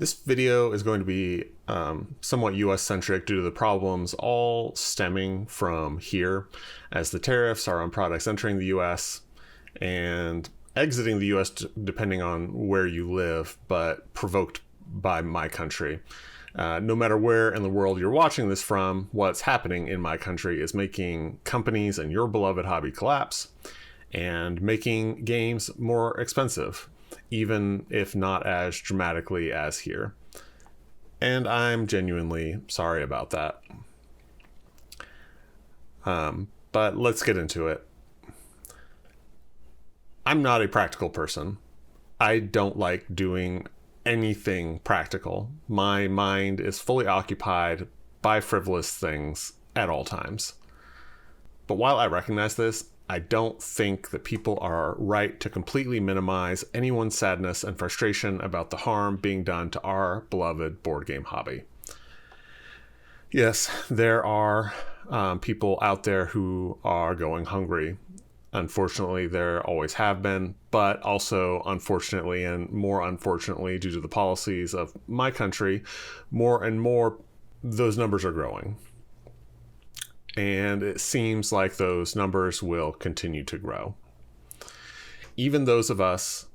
This video is going to be somewhat US centric due to the problems all stemming from here, as the tariffs are on products entering the US and exiting the US depending on where you live, but provoked by my country. No matter where in the world you're watching this from, what's happening in my country is making companies and your beloved hobby collapse and making games more expensive, even if not as dramatically as here. And I'm genuinely sorry about that. But let's get into it. I'm not a practical person. I don't like doing anything practical. My mind is fully occupied by frivolous things at all times. But while I recognize this, I don't think that people are right to completely minimize anyone's sadness and frustration about the harm being done to our beloved board game hobby. Yes, there are people out there who are going hungry. Unfortunately, there always have been, but also unfortunately, and more unfortunately due to the policies of my country, more and more those numbers are growing. And it seems like those numbers will continue to grow. Even those of us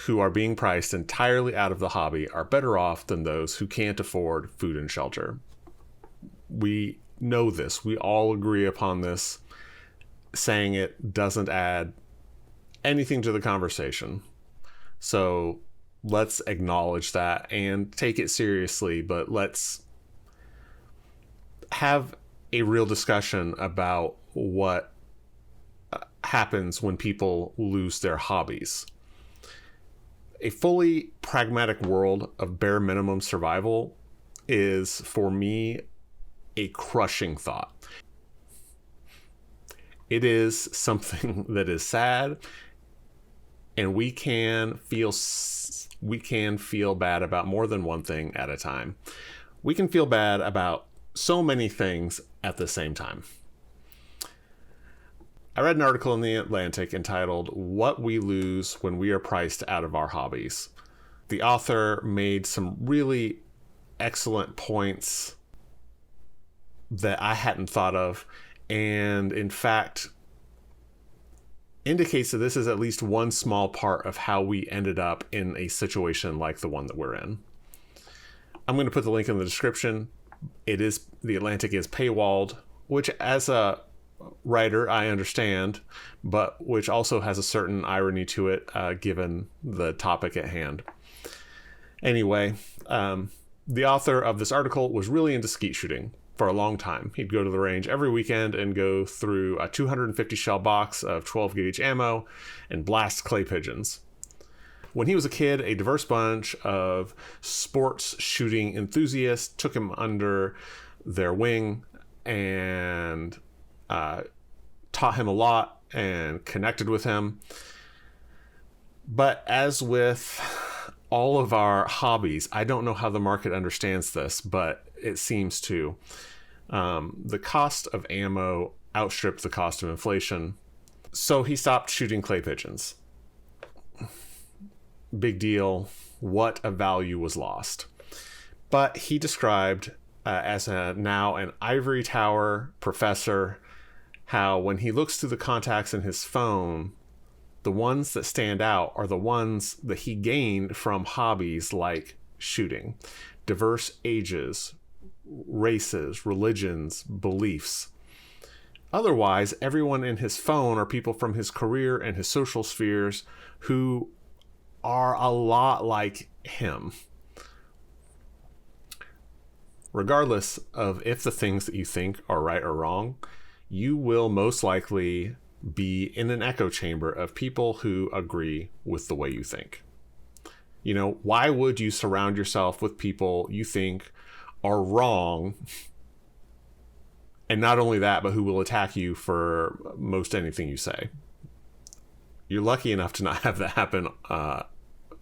who are being priced entirely out of the hobby are better off than those who can't afford food and shelter. We know this. We all agree upon this. Saying it doesn't add anything to the conversation. So let's acknowledge that and take it seriously, but let's have a real discussion about what happens when people lose their hobbies. A fully pragmatic world of bare minimum survival is, for me, a crushing thought. It is something that is sad, and we can feel bad about more than one thing at a time. We can feel bad about so many things at the same time. I read an article in The Atlantic entitled "What We Lose When We Are Priced Out of Our Hobbies." The author made some really excellent points that I hadn't thought of, and in fact indicates that this is at least one small part of how we ended up in a situation like the one that we're in. I'm going to put the link in the description. The Atlantic is paywalled, which as a writer I understand, but which also has a certain irony to it given the topic at hand. Anyway, the author of this article was really into skeet shooting for a long time. He'd go to the range every weekend and go through a 250 shell box of 12 gauge ammo and blast clay pigeons. When he was a kid, a diverse bunch of sports shooting enthusiasts took him under their wing and taught him a lot and connected with him. But as with all of our hobbies, I don't know how the market understands this, but it seems to. The cost of ammo outstripped the cost of inflation, so he stopped shooting clay pigeons. Big deal. What a value was lost. But he described as now an ivory tower professor how when he looks through the contacts in his phone, the ones that stand out are the ones that he gained from hobbies like shooting. Diverse ages, races, religions, beliefs. Otherwise, everyone in his phone are people from his career and his social spheres who are a lot like him. Regardless of if the things that you think are right or wrong, you will most likely be in an echo chamber of people who agree with the way you think. You know, why would you surround yourself with people you think are wrong? And not only that, but who will attack you for most anything you say. You're lucky enough to not have that happen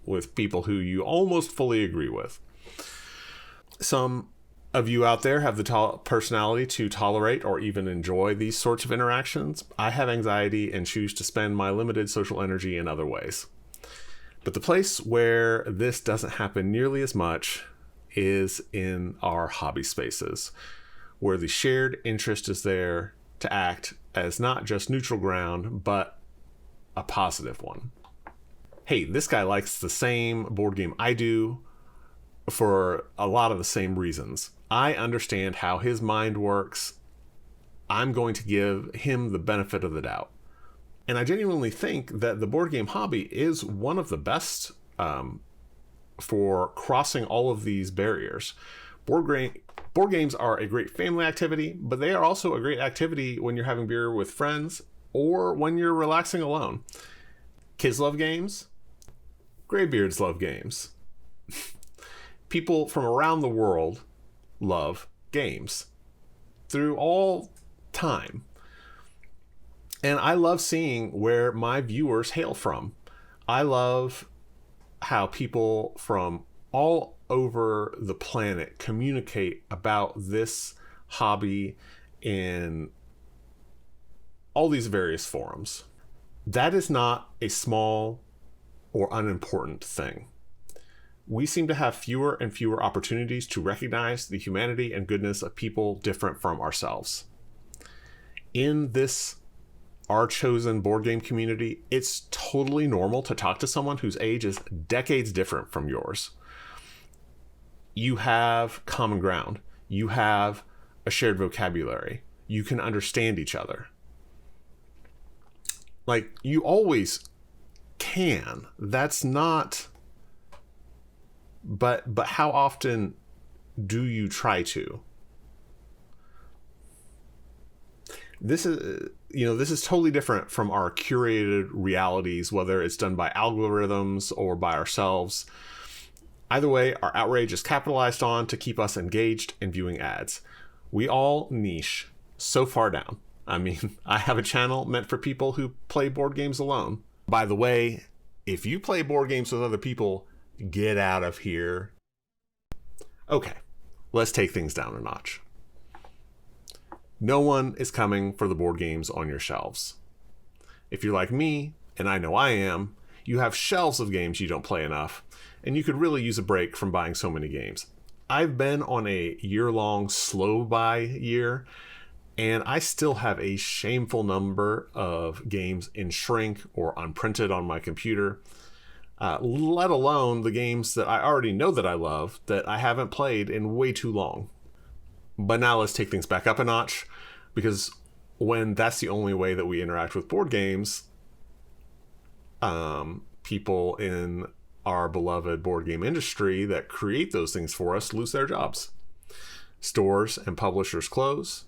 with people who you almost fully agree with. Some of you out there have the personality to tolerate or even enjoy these sorts of interactions. I have anxiety and choose to spend my limited social energy in other ways. But the place where this doesn't happen nearly as much is in our hobby spaces, where the shared interest is there to act as not just neutral ground, but a positive one. Hey, this guy likes the same board game I do for a lot of the same reasons. I understand how his mind works. I'm going to give him the benefit of the doubt. And I genuinely think that the board game hobby is one of the best for crossing all of these barriers. Board games are a great family activity, but they are also a great activity when you're having beer with friends or when you're relaxing alone. Kids love games. Graybeards love games. People from around the world love games through all time. And I love seeing where my viewers hail from. I love how people from all over the planet communicate about this hobby in all these various forums. That is not a small or unimportant thing. We seem to have fewer and fewer opportunities to recognize the humanity and goodness of people different from ourselves. In this our chosen board game community, it's totally normal to talk to someone whose age is decades different from yours. You have common ground. You have a shared vocabulary. You can understand each other. Like, you always can. That's not... But how often do you try to? This is totally different from our curated realities, whether it's done by algorithms or by ourselves. Either way, our outrage is capitalized on to keep us engaged in viewing ads. We all niche so far down. I mean, I have a channel meant for people who play board games alone. By the way, if you play board games with other people, get out of here. Okay, let's take things down a notch. No one is coming for the board games on your shelves. If you're like me, and I know I am, you have shelves of games you don't play enough, and you could really use a break from buying so many games. I've been on a year-long slow buy year, and I still have a shameful number of games in shrink or unprinted on my computer, let alone the games that I already know that I love that I haven't played in way too long. But now let's take things back up a notch, because when that's the only way that we interact with board games, people in our beloved board game industry that create those things for us lose their jobs. Stores and publishers close.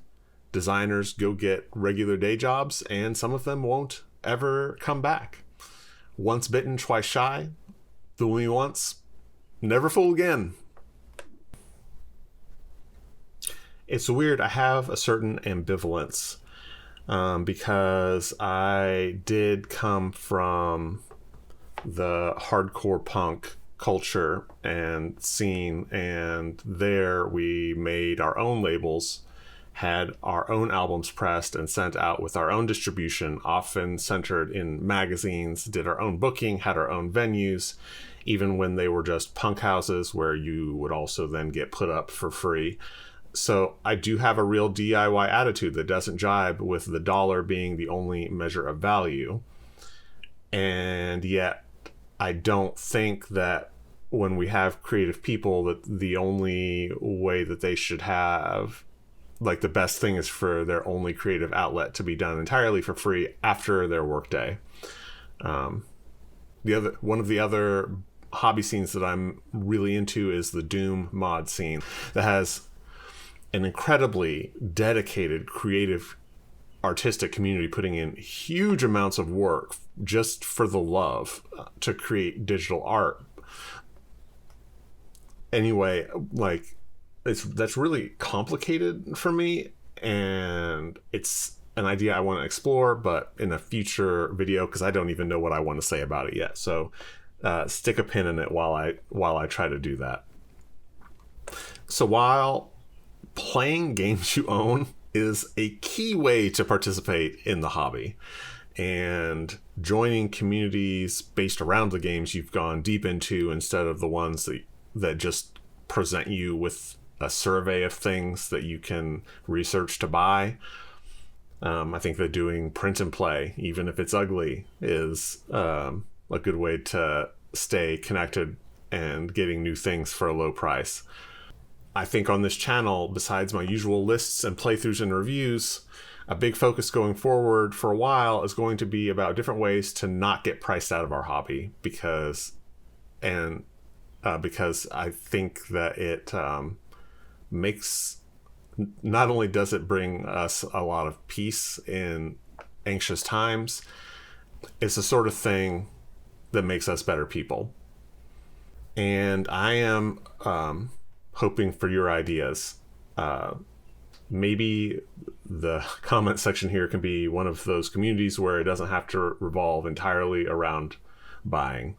Designers go get regular day jobs, and some of them won't ever come back. Once bitten, twice shy. Fool me once, never fool again. It's weird. I have a certain ambivalence because I did come from the hardcore punk culture and scene, and there we made our own labels, had our own albums pressed and sent out with our own distribution, often centered in magazines, did our own booking, had our own venues, even when they were just punk houses where you would also then get put up for free. So I do have a real DIY attitude that doesn't jibe with the dollar being the only measure of value. And yet I don't think that when we have creative people that the only way that they should have, like, the best thing is for their only creative outlet to be done entirely for free after their workday. One of the other hobby scenes that I'm really into is the Doom mod scene that has an incredibly dedicated, creative, artistic community putting in huge amounts of work just for the love to create digital art. Anyway, like, that's really complicated for me, and it's an idea I want to explore, but in a future video, because I don't even know what I want to say about it yet. So stick a pin in it while I try to do that. So while playing games you own is a key way to participate in the hobby, and joining communities based around the games you've gone deep into instead of the ones that just present you with a survey of things that you can research to buy. I think that doing print and play, even if it's ugly, is a good way to stay connected and getting new things for a low price. I think on this channel, besides my usual lists and playthroughs and reviews, a big focus going forward for a while is going to be about different ways to not get priced out of our hobby, because I think that it makes, not only does it bring us a lot of peace in anxious times, it's the sort of thing that makes us better people. And I am hoping for your ideas. Maybe the comment section here can be one of those communities where it doesn't have to revolve entirely around buying.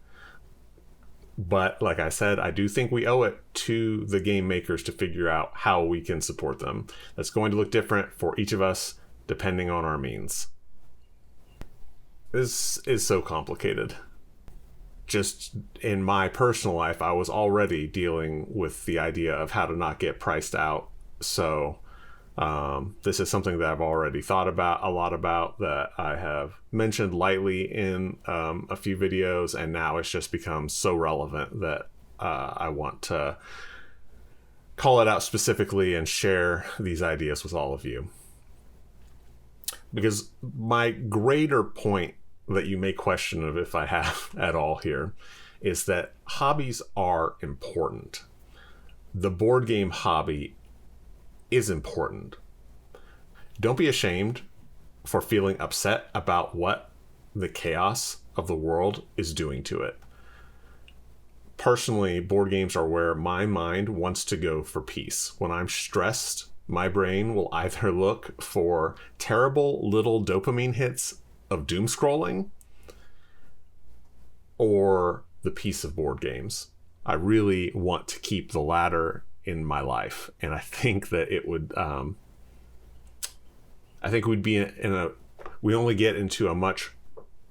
But like I said, I do think we owe it to the game makers to figure out how we can support them. That's going to look different for each of us depending on our means. This is so complicated. Just in my personal life, I was already dealing with the idea of how to not get priced out. So this is something that I've already thought about a lot about, that I have mentioned lightly in a few videos, and now it's just become so relevant that I want to call it out specifically and share these ideas with all of you. Because my greater point that you may question of if I have at all here is that hobbies are important. The board game hobby is important. Don't be ashamed for feeling upset about what the chaos of the world is doing to it. Personally, board games are where my mind wants to go for peace. When I'm stressed, my brain will either look for terrible little dopamine hits of doom scrolling or the peace of board games. I really want to keep the latter in my life, and I think that it would I think we'd be we only get into a much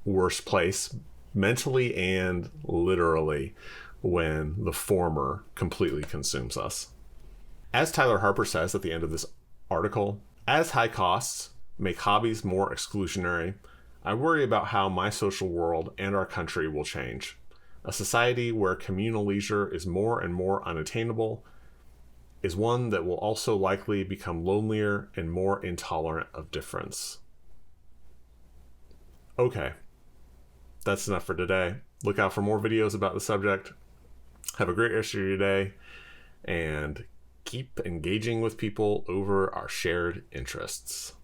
worse place mentally and literally when the former completely consumes us. As Tyler Harper says at the end of this article, as high costs make hobbies more exclusionary, I worry about how my social world and our country will change. A society where communal leisure is more and more unattainable is one that will also likely become lonelier and more intolerant of difference. Okay, that's enough for today. Look out for more videos about the subject. Have a great rest of your day, and keep engaging with people over our shared interests.